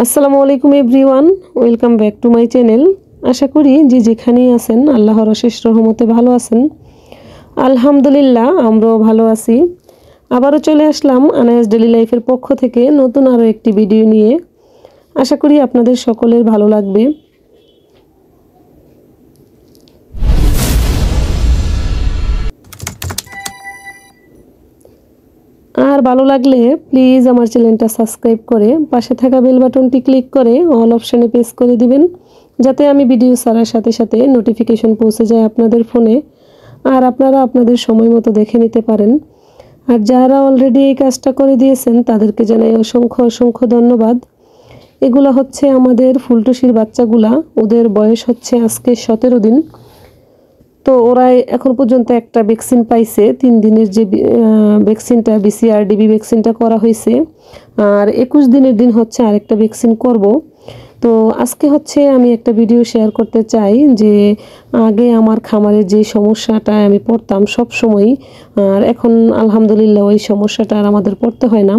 আসসালামু আলাইকুম everyone, welcome back to my channel. আশা করি যে যেখানেই আছেন আল্লাহর অশেষ রহমতে ভালো আছেন। আলহামদুলিল্লাহ, আমরাও ভালো আছি। আবারও চলে আসলাম আনায়াস ডেলি লাইফের পক্ষ থেকে নতুন আরও একটি ভিডিও নিয়ে। আশা করি আপনাদের সকলের ভালো লাগবে। আর ভালো লাগলে প্লিজ আমার চ্যানেলটা সাবস্ক্রাইব করে পাশে থাকা বেল বাটনটি ক্লিক করে অল অপশানে প্রেস করে দিবেন, যাতে আমি ভিডিও ছাড়ার সাথে সাথে নোটিফিকেশন পৌঁছে যায় আপনাদের ফোনে, আর আপনারা আপনাদের সময় মতো দেখে নিতে পারেন। আর যারা অলরেডি এই কাজটা করে দিয়েছেন তাদেরকে জানাই অসংখ্য অসংখ্য ধন্যবাদ। এগুলো হচ্ছে আমাদের ফুলটুসির বাচ্চাগুলা, ওদের বয়স হচ্ছে আজকে 17 দিন। তো ওরাই এখন পর্যন্ত একটা ভ্যাকসিন পাইছে, 3 দিনের যে ভ্যাকসিনটা BCRDB ভ্যাকসিনটা করা হয়েছে, আর 21 দিনের দিন হচ্ছে আরেকটা ভ্যাকসিন করব। তো আজকে হচ্ছে আমি একটা ভিডিও শেয়ার করতে চাই যে আগে আমার খামারের যে সমস্যাটা আমি পড়তাম সব সময়, আর এখন আলহামদুলিল্লাহ ওই সমস্যাটা আর আমাদের পড়তে হয় না।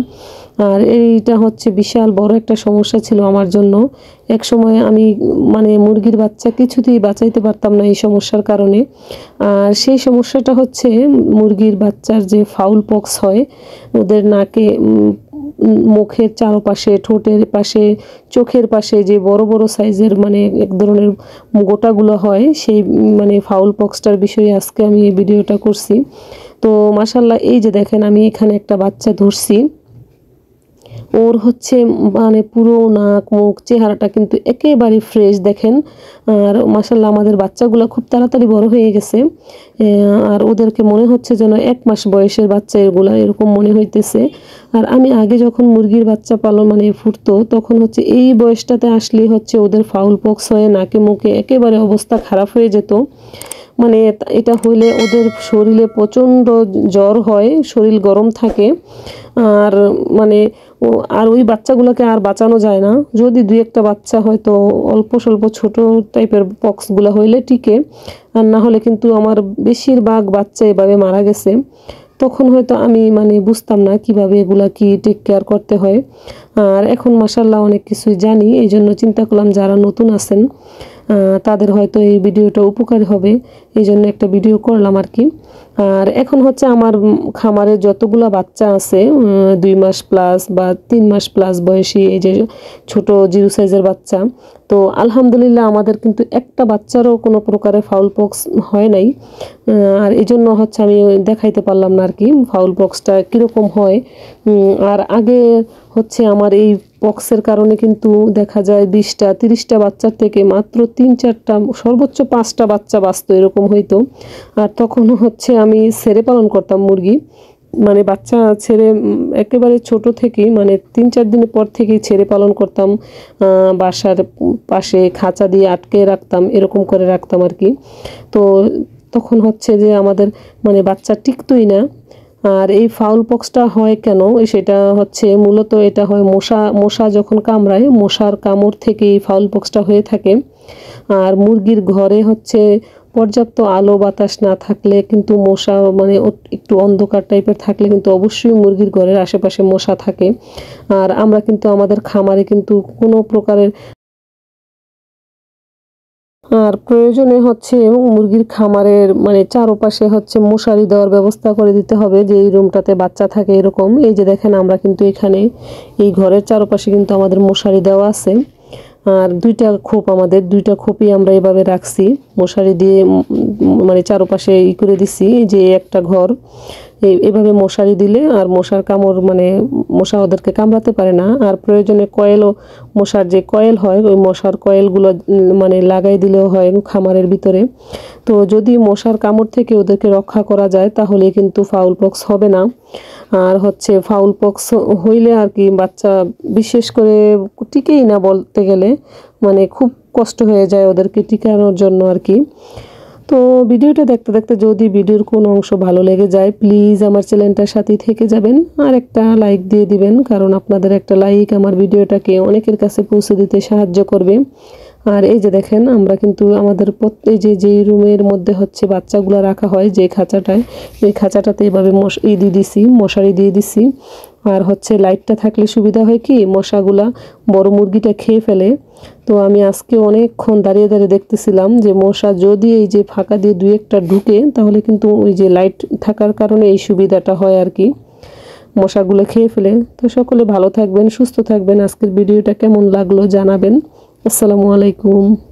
আর এইটা হচ্ছে বিশাল বড় একটা সমস্যা ছিল আমার জন্য। এক সময় আমি মুরগির বাচ্চা কিছুতেই বাঁচাইতে পারতাম না এই সমস্যার কারণে। আর সেই সমস্যাটা হচ্ছে মুরগির বাচ্চার যে ফাউল পক্স হয়, ওদের নাকে, মুখের চারপাশে, ঠোঁটের পাশে, চোখের পাশে যে বড় বড় সাইজের এক ধরনের গোটাগুলো হয়, সেই ফাউল পক্সটার বিষয়ে আজকে আমি এই ভিডিওটা করছি। তো মাশাআল্লাহ, এই যে দেখেন আমি এখানে একটা বাচ্চা ধরছি, ওর হচ্ছে পুরো নাক মুখ চেহারাটা কিন্তু একেবারে ফ্রেশ দেখেন। আর মাশাআল্লাহ আমাদের বাচ্চাগুলো খুব তাড়াতাড়ি বড় হয়ে গেছে, আর ওদেরকে মনে হচ্ছে যেন 1 মাস বয়সের বাচ্চা এগুলা, এরকম মনে হইতেছে। আর আমি আগে যখন মুরগির বাচ্চা পালন ফুটতো, তখন হচ্ছে এই বয়সটাতে আসলে হচ্ছে ওদের ফাউল পক্স হয়ে নাকে মুখে একেবারে অবস্থা খারাপ হয়ে যেত। এটা হইলে ওদের শরীরে প্রচণ্ড জ্বর হয়, শরীর গরম থাকে, আর আর ওই বাচ্চাগুলোকে আর বাঁচানো যায় না। যদি 2-1টা বাচ্চা হয়তো অল্প স্বল্প ছোট টাইপের পক্সগুলো হইলে টিকে, আর না হলে কিন্তু আমার বেশিরভাগ বাচ্চা এভাবে মারা গেছে। তখন হয়তো আমি বুঝতাম না কিভাবে এগুলা কি টেক কেয়ার করতে হয়। আর এখন মাশাআল্লাহ অনেক কিছুই জানি, এই জন্য চিন্তা করলাম যারা নতুন আছেন তাদের হয়তো এই ভিডিওটা উপকারী হবে, এই জন্য একটা ভিডিও করলাম আর কি। আর এখন হচ্ছে আমার খামারে যতগুলা বাচ্চা আছে 2 মাস প্লাস বা 3 মাস প্লাস বয়সী, এই যে ছোট 0 সাইজের বাচ্চা, তো আলহামদুলিল্লাহ আমাদের কিন্তু একটা বাচ্চারও কোনো প্রকারের ফাউল পক্স হয় নাই। আর এই জন্য হচ্ছে আমি দেখাইতে পারলাম না আর কি ফাউল পক্সটা কীরকম হয়। আর আগে হচ্ছে আমার এই পক্সের কারণে কিন্তু দেখা যায় 20টা 30টা বাচ্চার থেকে মাত্র 3-4টা, সর্বোচ্চ 5টা বাচ্চা বাঁচত, এরকম হইতো। আর তখন হচ্ছে আমি ছেড়ে পালন করতাম মুরগি, বাচ্চা ছেড়ে একেবারে ছোট থেকেই 3-4 দিনের পর থেকেই ছেড়ে পালন করতাম, বাসার পাশে খাঁচা দিয়ে আটকে রাখতাম, এরকম করে রাখতাম আর কি। তো তখন হচ্ছে যে আমাদের বাচ্চা টিকতোই না। আর এই ফাউল পক্সটা হয় কেন, সেটা হচ্ছে মূলত এটা হয় মশা যখন কামড়ায়, মশার কামড় থেকে এই ফাউল পক্সটা হয়ে থাকে। আর মুরগির ঘরে হচ্ছে পর্যাপ্ত আলো বাতাস না থাকলে কিন্তু মশা, একটু অন্ধকার টাইপের থাকলে কিন্তু অবশ্যই মুরগির ঘরের আশেপাশে মশা থাকে। আর আমরা কিন্তু আমাদের খামারে কিন্তু কোনো প্রকারের, আর প্রয়োজনে হচ্ছে মুরগির খামারের চারপাশে হচ্ছে মশারি দেওয়ার ব্যবস্থা করে দিতে হবে, যে এই রুমটাতে বাচ্চা থাকে এরকম। এই যে দেখেন আমরা কিন্তু এখানে এই ঘরের চারপাশে কিন্তু আমাদের মশারি দেওয়া আছে। আর 2টা খোপ, আমাদের 2টা খোপই আমরা এভাবে রাখছি, মশারি দিয়ে চারপাশে করে দিছি, যে একটা ঘর এভাবে মশারি দিলে আর মশার কামড়, মশা ওদেরকে কামড়াতে পারে না। আর প্রয়োজনে কয়েলও, মশার যে কয়েল হয় ওই মশার কয়েলগুলো লাগাই দিলেও হয় খামারের ভিতরে। তো যদি মশার কামড় থেকে ওদেরকে রক্ষা করা যায় তাহলে কিন্তু ফাউল পক্স হবে না। আর হচ্ছে ফাউল পক্স হইলে আর কি বাচ্চা বিশেষ করে টিকেই না, বলতে গেলে খুব কষ্ট হয়ে যায় ওদেরকে টিকানোর জন্য আর কি। তো ভিডিওটা দেখতে দেখতে যদি ভিডিওর কোনো অংশ ভালো লেগে যায় প্লিজ আমার চ্যানেলটার সাথেই থেকে যাবেন, আর একটা লাইক দিয়ে দিবেন, কারণ আপনাদের একটা লাইক আমার ভিডিওটাকে অনেকের কাছে পৌঁছে দিতে সাহায্য করবে। আর এই যে দেখেন আমরা কিন্তু আমাদের এই যে রুমের মধ্যে হচ্ছে বাচ্চাগুলো রাখা হয়, যে খাঁচাটায়, এই খাঁচাটাতে এভাবে দিয়ে দিছি, মশারি দিয়ে দিছি। আর হচ্ছে লাইটটা থাকলে সুবিধা হয় কি মশাগুলা বড় মুরগিটা খেয়ে ফেলে। তো আমি আজকে অনেকক্ষণ দাঁড়িয়ে দাঁড়িয়ে দেখতেছিলাম যে মশা যদি এই যে ফাঁকা দিয়ে দুই একটা ঢুকে তাহলে কিন্তু ওই যে লাইট থাকার কারণে এই সুবিধাটা হয় আর কি, মশাগুলো খেয়ে ফেলে। তো সকলে ভালো থাকবেন, সুস্থ থাকবেন। আজকের ভিডিওটা কেমন লাগলো জানাবেন। আসসালামু আলাইকুম।